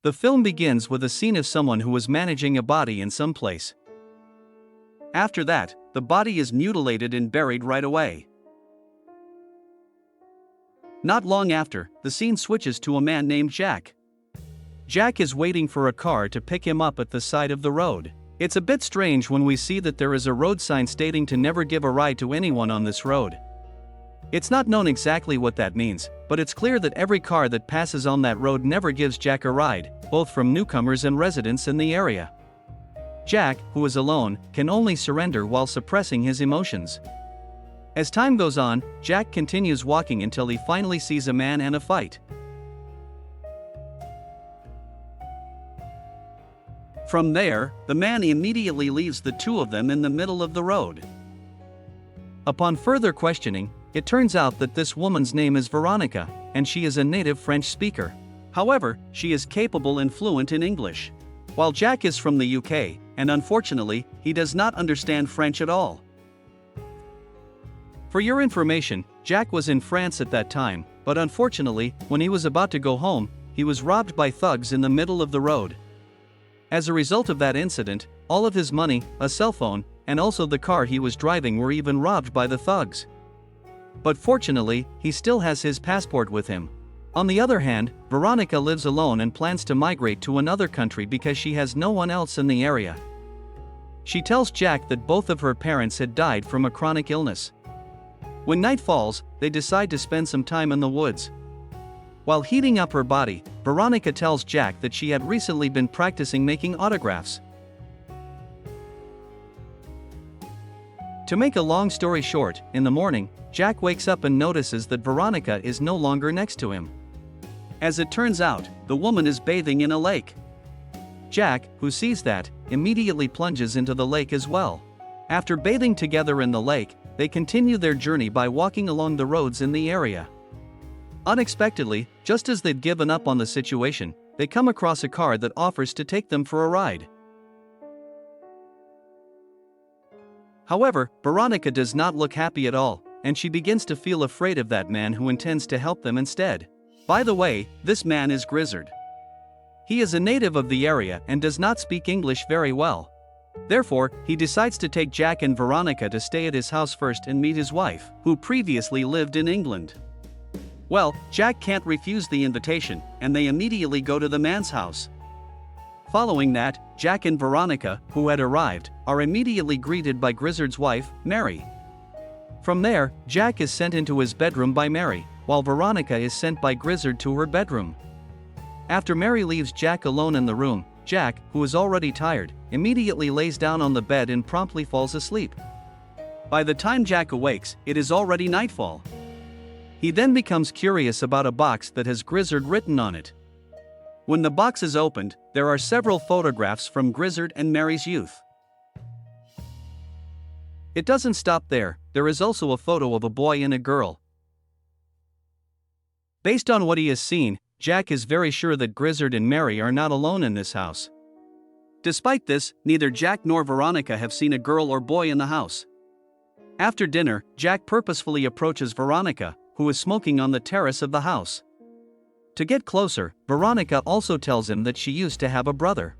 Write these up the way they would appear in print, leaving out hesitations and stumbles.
The film begins with a scene of someone who was managing a body in some place. After that, the body is mutilated and buried right away. Not long after, the scene switches to a man named Jack. Jack is waiting for a car to pick him up at the side of the road. It's a bit strange when we see that there is a road sign stating to never give a ride to anyone on this road. It's not known exactly what that means, but it's clear that every car that passes on that road never gives Jack a ride, both from newcomers and residents in the area. Jack, who is alone, can only surrender while suppressing his emotions. As time goes on, Jack continues walking until he finally sees a man and a fight. From there, the man immediately leaves the two of them in the middle of the road. Upon further questioning, it turns out that this woman's name is Veronica, and she is a native French speaker. However, she is capable and fluent in English. While Jack is from the UK, and unfortunately, he does not understand French at all. For your information, Jack was in France at that time, but unfortunately, when he was about to go home, he was robbed by thugs in the middle of the road. As a result of that incident, all of his money, a cell phone, and also the car he was driving were even robbed by the thugs. But fortunately, he still has his passport with him. On the other hand, Veronica lives alone and plans to migrate to another country because she has no one else in the area. She tells Jack that both of her parents had died from a chronic illness. When night falls, they decide to spend some time in the woods. While heating up her body, Veronica tells Jack that she had recently been practicing making autographs. To make a long story short, in the morning, Jack wakes up and notices that Veronica is no longer next to him. As it turns out, the woman is bathing in a lake. Jack, who sees that, immediately plunges into the lake as well. After bathing together in the lake, they continue their journey by walking along the roads in the area. Unexpectedly, just as they'd given up on the situation, they come across a car that offers to take them for a ride. However, Veronica does not look happy at all, and she begins to feel afraid of that man who intends to help them instead. By the way, this man is Grizzard. He is a native of the area and does not speak English very well. Therefore, he decides to take Jack and Veronica to stay at his house first and meet his wife, who previously lived in England. Well, Jack can't refuse the invitation, and they immediately go to the man's house. Following that, Jack and Veronica, who had arrived, are immediately greeted by Grizzard's wife, Mary. From there, Jack is sent into his bedroom by Mary, while Veronica is sent by Grizzard to her bedroom. After Mary leaves Jack alone in the room, Jack, who is already tired, immediately lays down on the bed and promptly falls asleep. By the time Jack awakes, it is already nightfall. He then becomes curious about a box that has Grizzard written on it. When the box is opened, there are several photographs from Grizzard and Mary's youth. It doesn't stop there, there is also a photo of a boy and a girl. Based on what he has seen, Jack is very sure that Grizzard and Mary are not alone in this house. Despite this, neither Jack nor Veronica have seen a girl or boy in the house. After dinner, Jack purposefully approaches Veronica, who is smoking on the terrace of the house. To get closer, Veronica also tells him that she used to have a brother.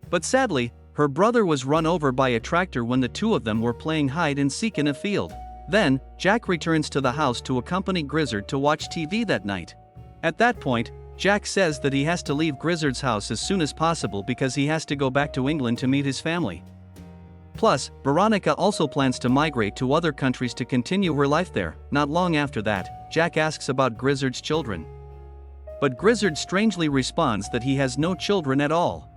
But sadly, her brother was run over by a tractor when the two of them were playing hide and seek in a field. Then, Jack returns to the house to accompany Grizzard to watch TV that night. At that point, Jack says that he has to leave Grizzard's house as soon as possible because he has to go back to England to meet his family. Plus, Veronica also plans to migrate to other countries to continue her life there. Not long after that, Jack asks about Grizzard's children. But Grizzard strangely responds that he has no children at all.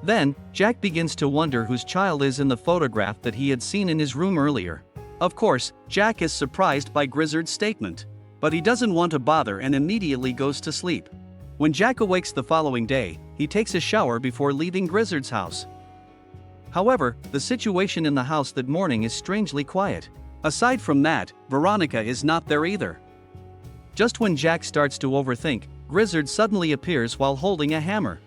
Then, Jack begins to wonder whose child is in the photograph that he had seen in his room earlier. Of course, Jack is surprised by Grizzard's statement. But he doesn't want to bother and immediately goes to sleep. When Jack awakes the following day, he takes a shower before leaving Grizzard's house. However, the situation in the house that morning is strangely quiet. Aside from that, Veronica is not there either. Just when Jack starts to overthink, Grizzard suddenly appears while holding a hammer.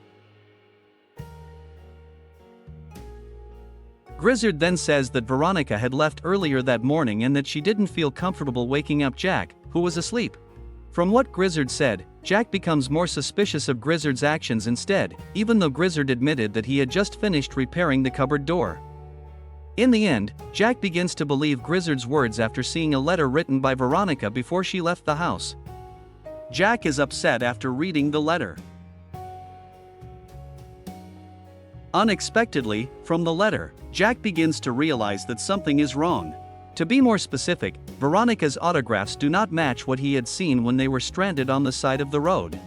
Grizzard then says that Veronica had left earlier that morning and that she didn't feel comfortable waking up Jack, who was asleep. From what Grizzard said, Jack becomes more suspicious of Grizzard's actions instead, even though Grizzard admitted that he had just finished repairing the cupboard door. In the end, Jack begins to believe Grizzard's words after seeing a letter written by Veronica before she left the house. Jack is upset after reading the letter. Unexpectedly, from the letter, Jack begins to realize that something is wrong. To be more specific, Veronica's autographs do not match what he had seen when they were stranded on the side of the road.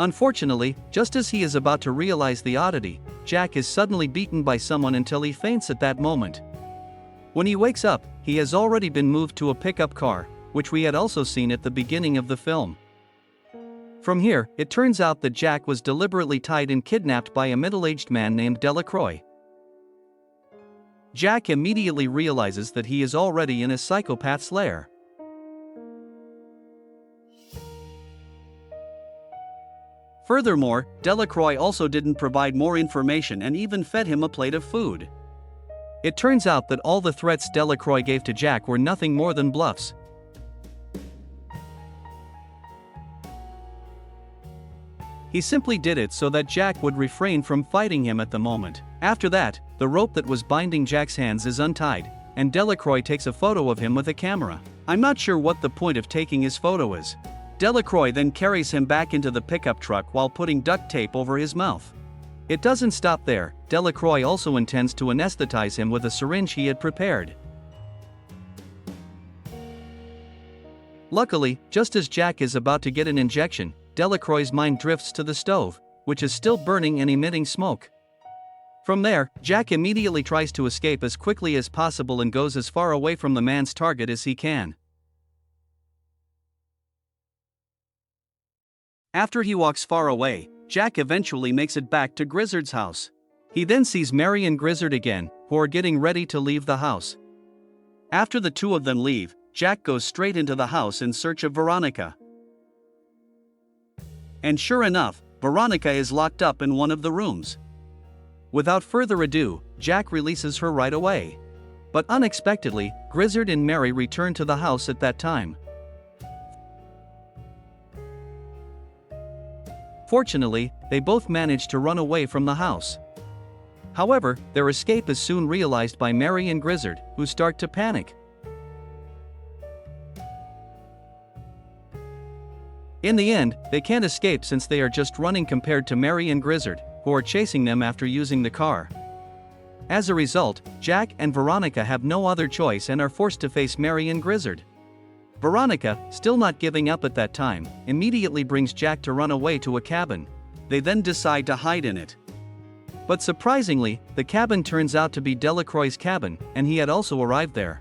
Unfortunately, just as he is about to realize the oddity, Jack is suddenly beaten by someone until he faints at that moment. When he wakes up, he has already been moved to a pickup car, which we had also seen at the beginning of the film. From here, it turns out that Jack was deliberately tied and kidnapped by a middle-aged man named Delacroix. Jack immediately realizes that he is already in a psychopath's lair. Furthermore, Delacroix also didn't provide more information and even fed him a plate of food. It turns out that all the threats Delacroix gave to Jack were nothing more than bluffs. He simply did it so that Jack would refrain from fighting him at the moment. After that, the rope that was binding Jack's hands is untied, and Delacroix takes a photo of him with a camera. I'm not sure what the point of taking his photo is. Delacroix then carries him back into the pickup truck while putting duct tape over his mouth. It doesn't stop there. Delacroix also intends to anesthetize him with a syringe he had prepared. Luckily, just as Jack is about to get an injection, Delacroix's mind drifts to the stove, which is still burning and emitting smoke. From there, Jack immediately tries to escape as quickly as possible and goes as far away from the man's target as he can. After he walks far away, Jack eventually makes it back to Grizzard's house. He then sees Mary and Grizzard again, who are getting ready to leave the house. After the two of them leave, Jack goes straight into the house in search of Veronica. And sure enough, Veronica is locked up in one of the rooms. Without further ado, Jack releases her right away. But unexpectedly, Grizzard and Mary return to the house at that time. Fortunately, they both manage to run away from the house. However, their escape is soon realized by Mary and Grizzard, who start to panic. In the end, they can't escape since they are just running compared to Mary and Grizzard, who are chasing them after using the car. As a result, Jack and Veronica have no other choice and are forced to face Mary and Grizzard. Veronica, still not giving up at that time, immediately brings Jack to run away to a cabin. They then decide to hide in it. But surprisingly, the cabin turns out to be Delacroix's cabin, and he had also arrived there.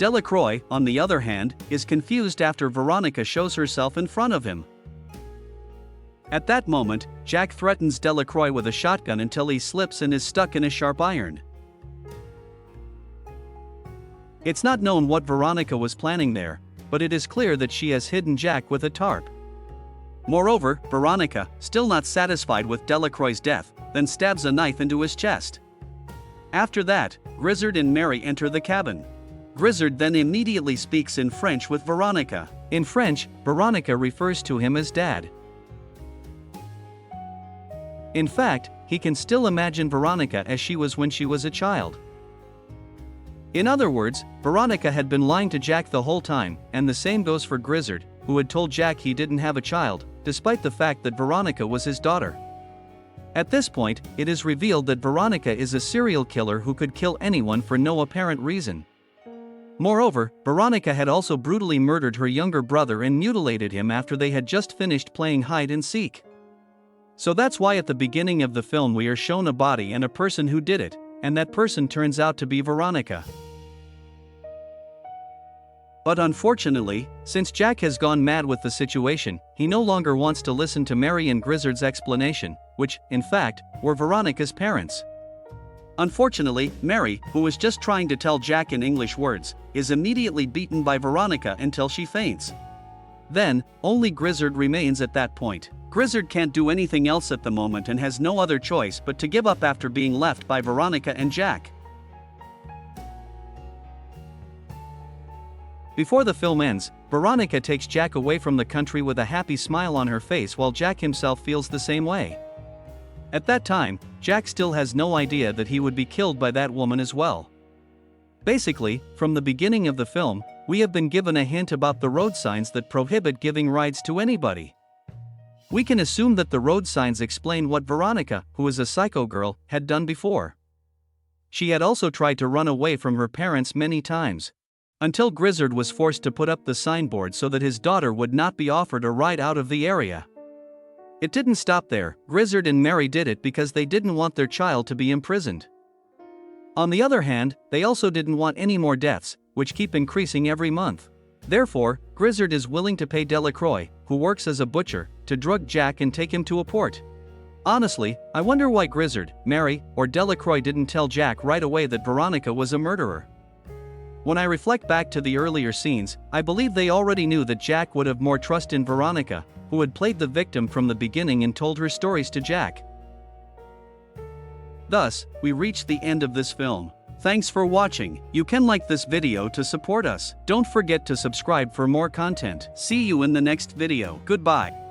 Delacroix, on the other hand, is confused after Veronica shows herself in front of him. At that moment, Jack threatens Delacroix with a shotgun until he slips and is stuck in a sharp iron. It's not known what Veronica was planning there, but it is clear that she has hidden Jack with a tarp. Moreover, Veronica, still not satisfied with Delacroix's death, then stabs a knife into his chest. After that, Grizzard and Mary enter the cabin. Grizzard then immediately speaks in French with Veronica. In French, Veronica refers to him as Dad. In fact, he can still imagine Veronica as she was when she was a child. In other words, Veronica had been lying to Jack the whole time, and the same goes for Grizzard, who had told Jack he didn't have a child, despite the fact that Veronica was his daughter. At this point, it is revealed that Veronica is a serial killer who could kill anyone for no apparent reason. Moreover, Veronica had also brutally murdered her younger brother and mutilated him after they had just finished playing hide and seek. So that's why at the beginning of the film we are shown a body and a person who did it, and that person turns out to be Veronica. But unfortunately, since Jack has gone mad with the situation, he no longer wants to listen to Mary and Grizzard's explanation, which, in fact, were Veronica's parents. Unfortunately, Mary, who was just trying to tell Jack in English words, is immediately beaten by Veronica until she faints. Then, only Grizzard remains at that point. Grizzard can't do anything else at the moment and has no other choice but to give up after being left by Veronica and Jack. Before the film ends, Veronica takes Jack away from the country with a happy smile on her face while Jack himself feels the same way. At that time, Jack still has no idea that he would be killed by that woman as well. Basically, from the beginning of the film, we have been given a hint about the road signs that prohibit giving rides to anybody. We can assume that the road signs explain what Veronica, who is a psycho girl, had done before. She had also tried to run away from her parents many times. Until Grizzard was forced to put up the signboard so that his daughter would not be offered a ride out of the area. It didn't stop there. Grizzard and Mary did it because they didn't want their child to be imprisoned. On the other hand, they also didn't want any more deaths, which keep increasing every month. Therefore, Grizzard is willing to pay Delacroix, who works as a butcher, to drug Jack and take him to a port. Honestly, I wonder why Grizzard, Mary, or Delacroix didn't tell Jack right away that Veronica was a murderer. When I reflect back to the earlier scenes, I believe they already knew that Jack would have more trust in Veronica, who had played the victim from the beginning and told her stories to Jack. Thus, we reach the end of this film. Thanks for watching. You can like this video to support us. Don't forget to subscribe for more content. See you in the next video. Goodbye.